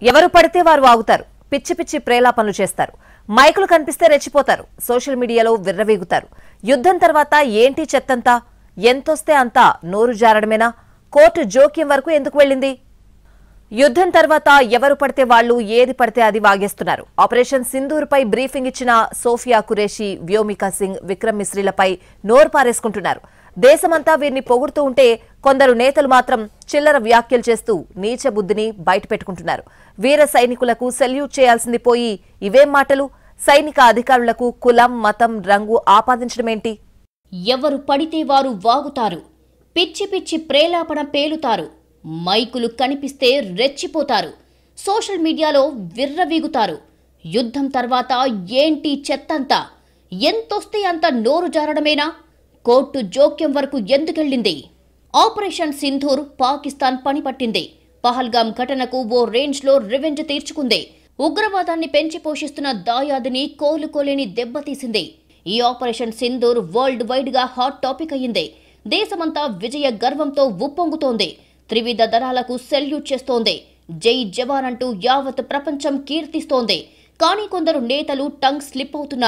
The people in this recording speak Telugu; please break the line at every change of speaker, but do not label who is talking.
ఎవరు పడితే వారు వాగుతారు, పిచ్చి పిచ్చి ప్రేలాపనలు చేస్తారు, మైకులు కనిపిస్తే రెచ్చిపోతారు, సోషల్ మీడియాలో విర్రవీగుతారు. యుద్ధం తర్వాత ఏంటి చెత్తంతా? ఎంతొస్తే అంతా నోరు జారడమేనా? కోర్టు జోక్యం వరకు ఎందుకు వెళ్ళింది? యుద్ధం తర్వాత ఎవరు పడితే వాళ్లు ఏది పడితే అది వాగేస్తున్నారు. ఆపరేషన్ సింధూర్పై బ్రీఫింగ్ ఇచ్చిన సోఫియా ఖురేషీ, వ్యోమికా సింగ్, విక్రమ్ మిశ్రీలపై నోరు పారేసుకుంటున్నారు. దేశమంతా వీరిని పొగుడుతూ ఉంటే కొందరు నేతలు మాత్రం చిల్లర వ్యాఖ్యలు చేస్తూ నీచ బుద్ధిని బయటపెట్టుకుంటున్నారు. వీర సైనికులకు సెల్యూట్ చేయాల్సింది పోయి ఇవేం మాటలు? సైనిక అధికారులకు కులం, మతం, రంగు ఆపాదించడమేంటి?
ఎవరు పడితే వారు వాగుతారు, పిచ్చి పిచ్చి ప్రేలాపన పేలుతారు, మైకులు కనిపిస్తే రెచ్చిపోతారు, సోషల్ మీడియాలో విర్రవీగుతారు. యుద్ధం తర్వాత ఏంటి చెత్తంతా? ఎంతొస్తే అంత నోరు జారడమేనా? కోర్టు జోక్యం వరకు ఎందుకెళ్లింది? ఆపరేషన్ సింధూర్ పాకిస్తాన్ పనిపట్టింది. పహల్గాం ఘటనకు ఓ రేంజ్లో రివెంజ్ తీర్చుకుంది. ఉగ్రవాదాన్ని పెంచి పోషిస్తున్న దాయాదిని కోలుకోలేని దెబ్బతీసింది. ఈ ఆపరేషన్ సింధూర్ వరల్డ్ వైడ్ గా హాట్ టాపిక్ అయ్యింది. దేశమంతా విజయ గర్వంతో ఉప్పొంగుతోంది. త్రివిధ దళాలకు సెల్యూట్ చేస్తోంది. జై జవాన్ అంటూ యావత్ ప్రపంచం కీర్తిస్తోంది. కానీ కొందరు నేతలు టంగ్ స్లిప్ అవుతున్నారు.